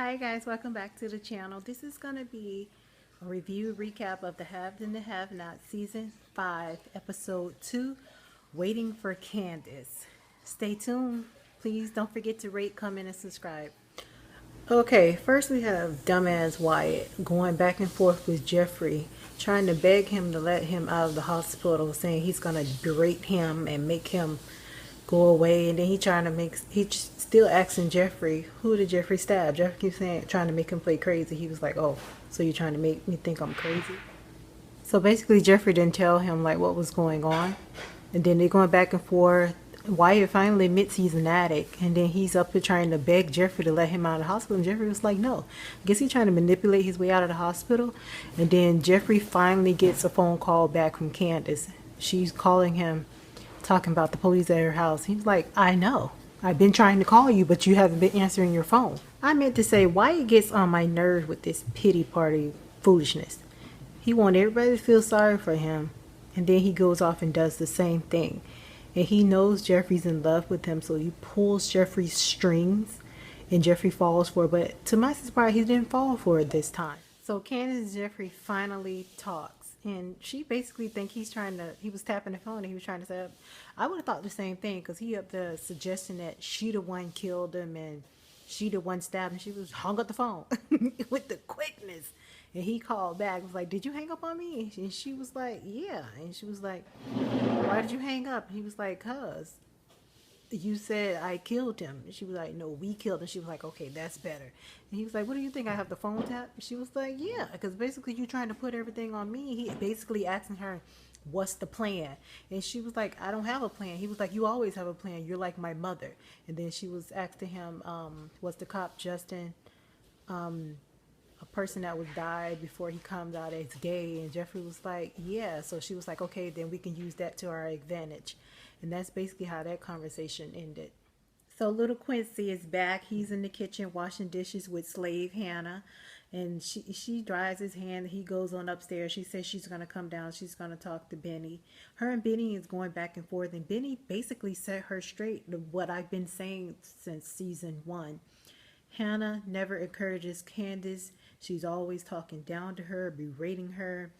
Hi guys, welcome back to the channel. This is going to be a review recap of the Have and the Have Not Season 5 Episode 2, Waiting for Candace. Stay tuned. Please don't forget to rate, comment, and subscribe. Okay, first we have dumbass Wyatt going back and forth with Jeffrey, trying to beg him to let him out of the hospital, saying he's going to berate him and make him go away. And then he's still asking Jeffrey, who did Jeffrey stab? Jeffrey keeps saying, trying to make him play crazy. He was like, oh, so you're trying to make me think I'm crazy? So basically Jeffrey didn't tell him like what was going on. And then they're going back and forth. Wyatt finally admits he's an addict, and then he's up here trying to beg Jeffrey to let him out of the hospital, and Jeffrey was like, no. I guess he's trying to manipulate his way out of the hospital. And then Jeffrey finally gets a phone call back from Candace. She's calling him, talking about the police at her house. He's like, I know. I've been trying to call you, but you haven't been answering your phone. I meant to say, Wyatt gets on my nerves with this pity party foolishness. He wants everybody to feel sorry for him, and then he goes off and does the same thing. And he knows Jeffrey's in love with him, so he pulls Jeffrey's strings, and Jeffrey falls for it. But to my surprise, he didn't fall for it this time. So Candace and Jeffrey finally talks, and she basically think he was tapping the phone, and he was trying to say, I would have thought the same thing, because he up there suggesting that she the one killed him, and she the one stabbed him. She was hung up the phone with the quickness. And he called back, was like, did you hang up on me? And she was like, yeah. And she was like, why did you hang up? And he was like, cuz you said I killed him. And she was like, no, we killed him. She was like, okay, that's better. And he was like, what do you think? I have the phone tap? And she was like, yeah, because basically you trying to put everything on me. He basically asking her, what's the plan? And she was like, I don't have a plan. He was like, you always have a plan. You're like my mother. And then she was asking him, was the cop Justin a person that was died before he comes out as gay? And Jeffrey was like, yeah. So she was like, okay, then we can use that to our advantage. And that's basically how that conversation ended. So little Quincy is back. He's in the kitchen washing dishes with slave Hannah. And she dries his hand. He goes on upstairs. She says she's going to come down. She's going to talk to Benny. Her and Benny is going back and forth. And Benny basically set her straight to what I've been saying since season 1. Hannah never encourages Candace. She's always talking down to her, berating her.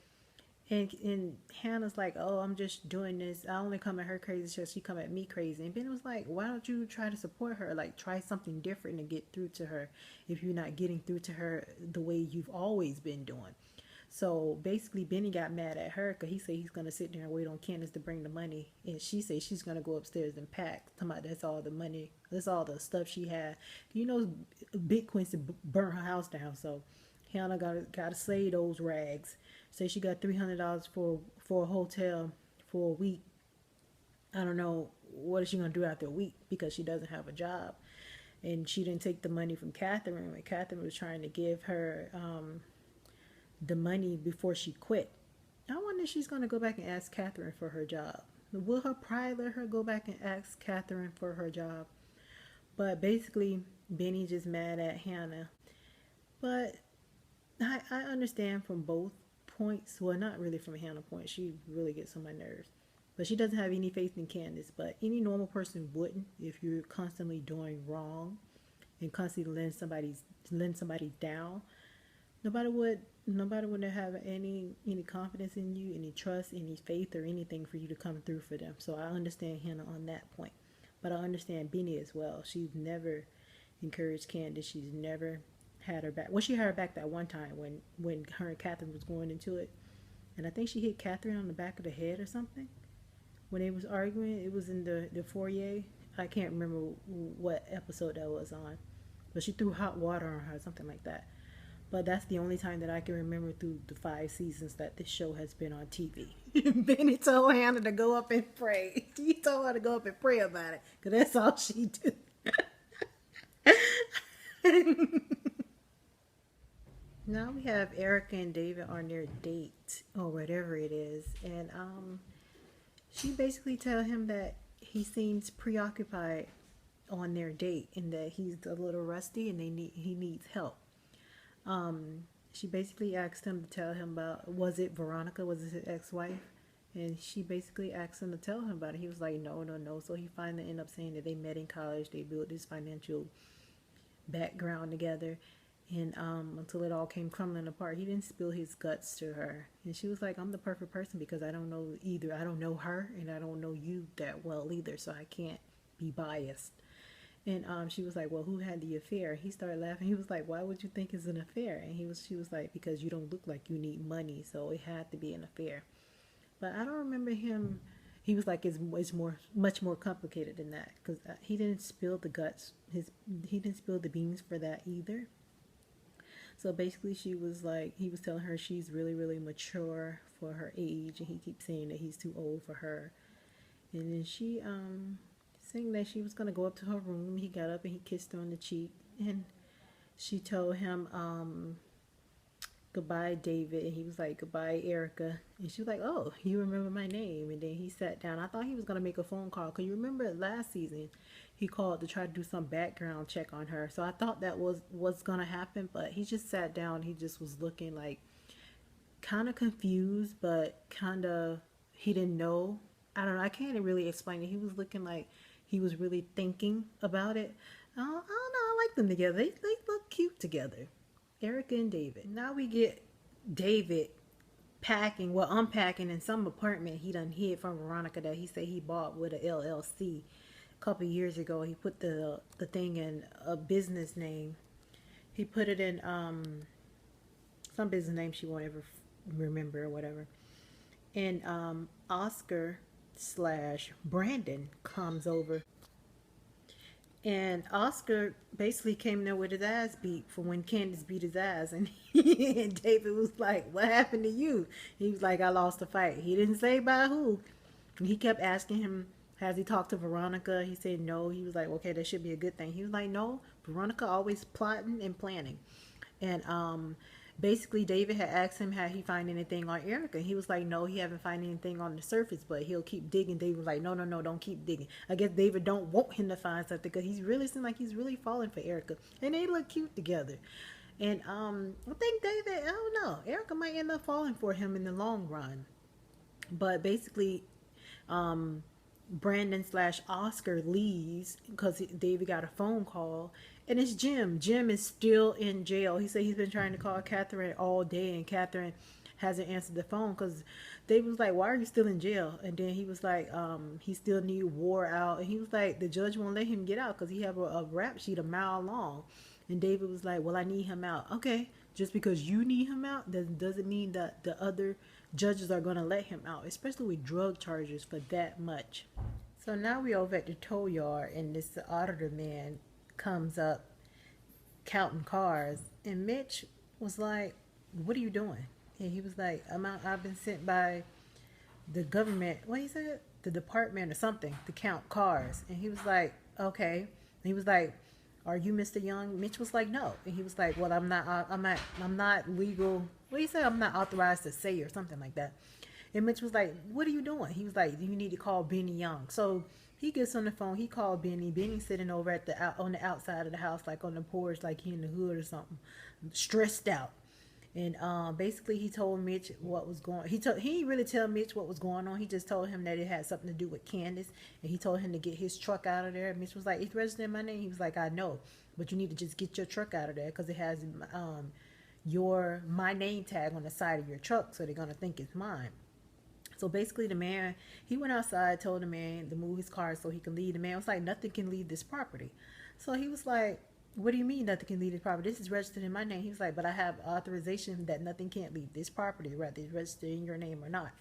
And Hannah's like, oh, I'm just doing this. I only come at her crazy so she come at me crazy. And Ben was like, why don't you try to support her? Like, try something different and get through to her if you're not getting through to her the way you've always been doing. So basically, Benny got mad at her because he said he's going to sit there and wait on Candace to bring the money. And she said she's going to go upstairs and pack. Talking about that's all the money. That's all the stuff she had. You know, Big Quincy burned her house down. So Hannah got to save those rags. Say she got $300 for a hotel for a week. I don't know what is she going to do after a week because she doesn't have a job. And she didn't take the money from Catherine when Catherine was trying to give her the money before she quit. I wonder if she's going to go back and ask Catherine for her job. Will her pride let her go back and ask Catherine for her job? But basically, Benny's just mad at Hannah. But I understand from both points. Well, not really from Hannah point. She really gets on my nerves. But she doesn't have any faith in Candace. But any normal person wouldn't if you're constantly doing wrong and constantly letting somebody down. Nobody would have any confidence in you, any trust, any faith, or anything for you to come through for them. So I understand Hannah on that point, but I understand Benny as well. She's never encouraged Candace. She's never had her back. Well, she had her back that one time when her and Catherine was going into it, and I think she hit Catherine on the back of the head or something when they was arguing. It was in the foyer. I can't remember what episode that was on, but she threw hot water on her, something like that. But that's the only time that I can remember through the 5 seasons that this show has been on TV. Benny told Hannah to go up and pray. He told her to go up and pray about it, because that's all she do. Now we have Erica and David on their date, or whatever it is. And she basically tell him that he seems preoccupied on their date, and that he's a little rusty and he needs help. She basically asked him to tell him about, was it Veronica, was it his ex-wife? And she basically asked him to tell him about it. He was like, no, no, no. So he finally ended up saying that they met in college, they built this financial background together. And until it all came crumbling apart, he didn't spill his guts to her. And she was like, I'm the perfect person because I don't know either. I don't know her and I don't know you that well either, so I can't be biased. And she was like, well, who had the affair? He started laughing. He was like, why would you think it's an affair? And she was like, because you don't look like you need money, so it had to be an affair. But I don't remember him. He was like, it's much more complicated than that because he didn't spill the guts. He didn't spill the beans for that either. So basically, she was like, he was telling her she's really, really mature for her age, and he keeps saying that he's too old for her. And then she saying that she was gonna go up to her room. He got up and he kissed her on the cheek, and she told him goodbye, David, and he was like, goodbye, Erica. And she was like, oh, you remember my name? And then he sat down. I thought he was gonna make a phone call because you remember last season he called to try to do some background check on her. So I thought that was what's gonna happen, but he just sat down. He just was looking like kind of confused, but kind of he didn't know. I don't know. I can't really explain it. He was looking like he was really thinking about it. I don't know. I like them together. They look cute together. Erica and David. Now we get David packing, well, unpacking in some apartment he done hid from Veronica that he said he bought with a LLC a couple years ago. He put the thing in a business name. He put it in some business name she won't ever remember or whatever. And Oscar slash Brandon comes over. And Oscar basically came there with his ass beat for when Candace beat his ass. And, and David was like, what happened to you? He was like, I lost a fight. He didn't say by who. And he kept asking him, has he talked to Veronica? He said no. He was like, okay, that should be a good thing. He was like, no, Veronica always plotting and planning. And basically David had asked him had he find anything on Erica. He was like, no, he haven't found anything on the surface, but he'll keep digging. David was like, no, don't keep digging. I guess David don't want him to find something because he's really seems like he's really falling for Erica, and they look cute together. And I think David, I don't know, Erica might end up falling for him in the long run. But basically Brandon slash Oscar leaves because David got a phone call, and it's Jim. Jim is still in jail. He said he's been trying to call Catherine all day, and Catherine hasn't answered the phone because David was like, why are you still in jail? And then he was like, he still need war out. And he was like, the judge won't let him get out because he have a rap sheet a mile long. And David was like, well, I need him out. Okay, just because you need him out doesn't mean that the other judges are going to let him out, especially with drug charges for that much. So now we over at the tow yard, and this auditor man comes up counting cars, and Mitch was like, what are you doing? And he was like, I've been sent by the government, what he said, the department or something, to count cars. And he was like, okay. And he was like, are you Mr. Young? Mitch was like, no. And he was like, well, I'm not legal. What he said, I'm not authorized to say or something like that. And Mitch was like, what are you doing? He was like, you need to call Benny Young. So he gets on the phone. He called Benny. Benny's sitting over at on the outside of the house, like on the porch, like he in the hood or something, stressed out. And basically he told Mitch what was going. He didn't really tell Mitch what was going on. He just told him that it had something to do with Candace, and he told him to get his truck out of there. Mitch was like, it's registered in my name. He was like, I know, but you need to just get your truck out of there because it has my name tag on the side of your truck, so they're gonna think it's mine. So basically the man, he went outside, told the man to move his car so he can leave. The man was like, nothing can leave this property. So he was like, what do you mean nothing can leave this property? This is registered in my name. He was like, but I have authorization that nothing can't leave this property, whether it's registered in your name or not.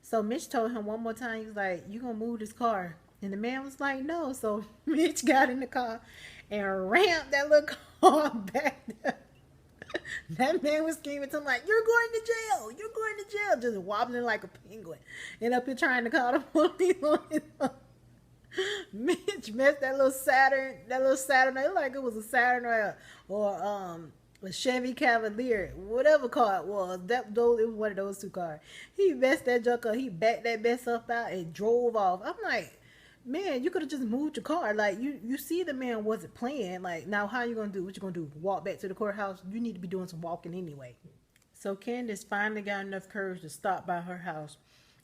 So Mitch told him one more time, he was like, you gonna move this car? And the man was like, no. So Mitch got in the car and rammed that little car back there. That man was screaming to him like, you're going to jail, you're going to jail, just wobbling like a penguin, and up here trying to call the police on his own. Mitch messed that little Saturn, it like it was a Saturn or a Chevy Cavalier, whatever car it was. It was one of those two cars. He messed that junk up. He backed that mess up out and drove off. I'm like, man, you could have just moved your car. Like, you see the man wasn't playing. Like, now how you gonna do? What you gonna do? Walk back to the courthouse? You need to be doing some walking anyway. So Candace finally got enough courage to stop by her house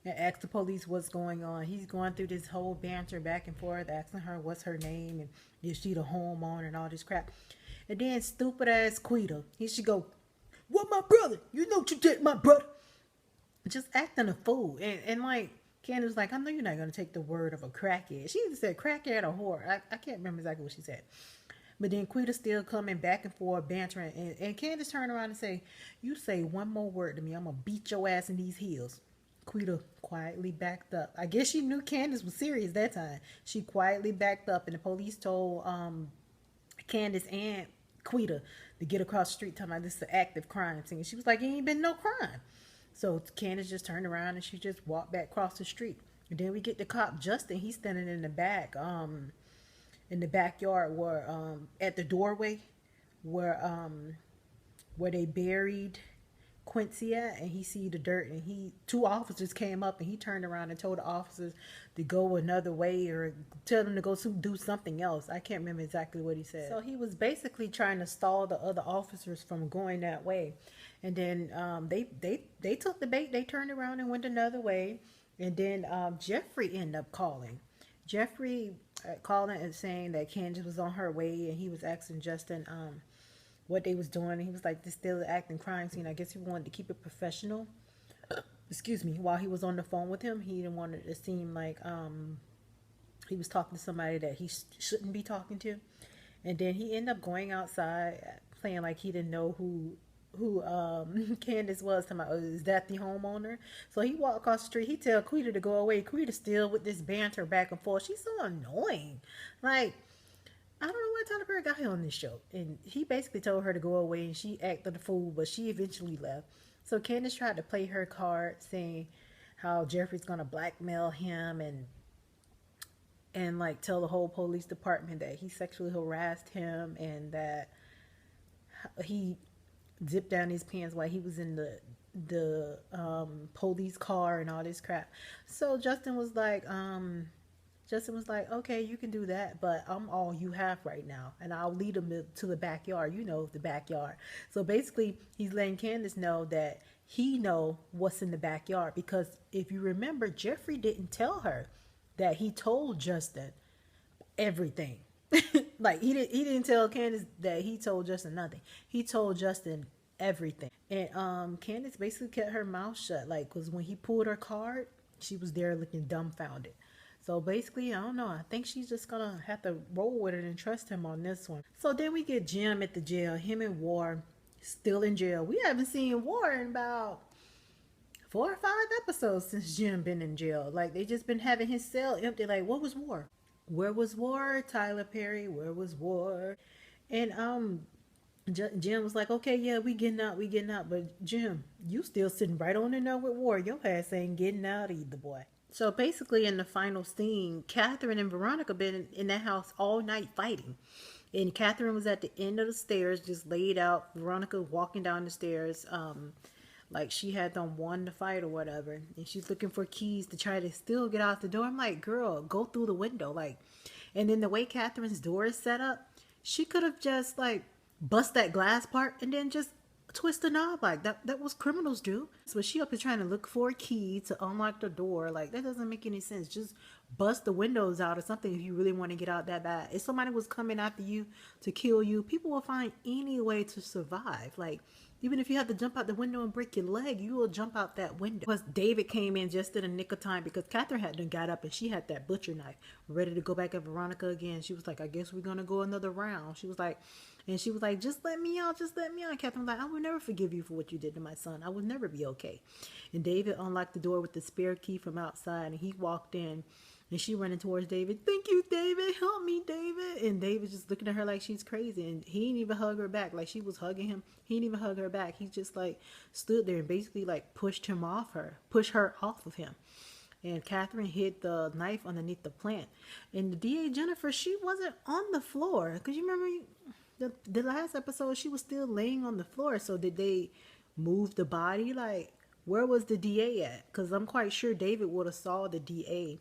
and ask the police what's going on. He's going through this whole banter back and forth, asking her what's her name and is she the homeowner and all this crap. And then stupid ass Quita, he should go, "What, my brother? You know you did, my brother." Just acting a fool. And like, Candace was like, "I know you're not going to take the word of a crackhead." She either said crackhead or whore. I can't remember exactly what she said. But then Quita still coming back and forth, bantering. And Candace turned around and say, "You say one more word to me, I'm going to beat your ass in these heels." Quita quietly backed up. I guess she knew Candace was serious that time. She quietly backed up, and the police told Candace and Quita to get across the street, talking about this is an active crime scene. She was like, "It ain't been no crime." So Candace just turned around and she just walked back across the street. And then we get the cop Justin. He's standing in the back, in the backyard, where at the doorway where they buried Quincy at, and he see the dirt, and two officers came up, and he turned around and told the officers to go another way or tell them to go do something else. I can't remember exactly what he said. So he was basically trying to stall the other officers from going that way. And then they took the bait. They turned around and went another way. And then Jeffrey ended up calling. Jeffrey calling and saying that Candace was on her way, and he was asking Justin what they was doing. And he was like, "This still an acting crime scene." I guess he wanted to keep it professional. Excuse me. While he was on the phone with him, he didn't want it to seem like he was talking to somebody that he shouldn't be talking to. And then he ended up going outside, playing like he didn't know who Candace was. Talking about, "Oh, is that the homeowner?" So he walked across the street. He tell Quita to go away. Quita still with this banter back and forth. She's so annoying. Like, I don't know what Tyler Perry got her on this show. And he basically told her to go away, and she acted a fool, but she eventually left. So Candace tried to play her card, saying how Jeffrey's going to blackmail him and like tell the whole police department that he sexually harassed him, and that he zipped down his pants while he was in the police car and all this crap. So Justin was like, "Okay, you can do that, but I'm all you have right now, and I'll lead him to the backyard. You know, the backyard." So basically, he's letting Candace know that he know what's in the backyard, because if you remember, Jeffrey didn't tell her that he told Justin everything. Like, he didn't tell Candace that he told Justin nothing. He told Justin everything. And Candace basically kept her mouth shut, like, because when he pulled her card, she was there looking dumbfounded. So basically, I don't know, I think she's just gonna have to roll with it and trust him on this one. So then we get Jim at the jail. Him and War still in jail. We haven't seen War in about 4 or 5 episodes since Jim been in jail. Like, they just been having his cell empty. Like, what was War? Where was War? Tyler Perry, where was War? And Jim was like, "Okay, yeah, we getting out. But Jim, you still sitting right on in there with War. Your ass ain't getting out either, boy." So basically, in the final scene, Catherine and Veronica been in that house all night fighting. And Catherine was at the end of the stairs, just laid out. Veronica walking down the stairs, like she had them won the fight or whatever. And she's looking for keys to try to still get out the door. I'm like, "Girl, go through the window." Like, and then the way Catherine's door is set up, she could have just like bust that glass part and then just twist the knob. Like, that was criminals do. So she up here trying to look for a key to unlock the door. Like, that doesn't make any sense. Just bust the windows out or something if you really want to get out that bad. If somebody was coming after you to kill you, people will find any way to survive. Like, even if you have to jump out the window and break your leg, you will jump out that window. Plus, David came in just in the nick of time, because Catherine had done got up and she had that butcher knife ready to go back at Veronica again. She was like, "I guess we're going to go another round." She was like, "Just let me out, just let me out." Catherine was like, "I will never forgive you for what you did to my son. I will never be okay." And David unlocked the door with the spare key from outside, and he walked in. And she running towards David. "Thank you, David. Help me, David." And David just looking at her like she's crazy. And he didn't even hug her back. Like, she was hugging him. He didn't even hug her back. He just like stood there and basically like pushed her off of him. And Catherine hid the knife underneath the plant. And the DA Jennifer, she wasn't on the floor. Because you remember the last episode, she was still laying on the floor. So did they move the body? Like, where was the DA at? Because I'm quite sure David would have saw the DA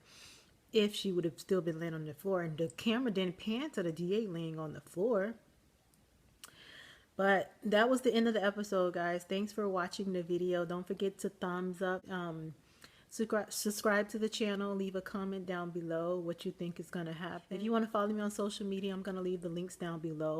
if she would have still been laying on the floor. And the camera didn't pan to the DA laying on the floor. But that was the end of the episode, guys. Thanks for watching the video. Don't forget to thumbs up. Subscribe to the channel. Leave a comment down below what you think is going to happen. If you want to follow me on social media, I'm going to leave the links down below.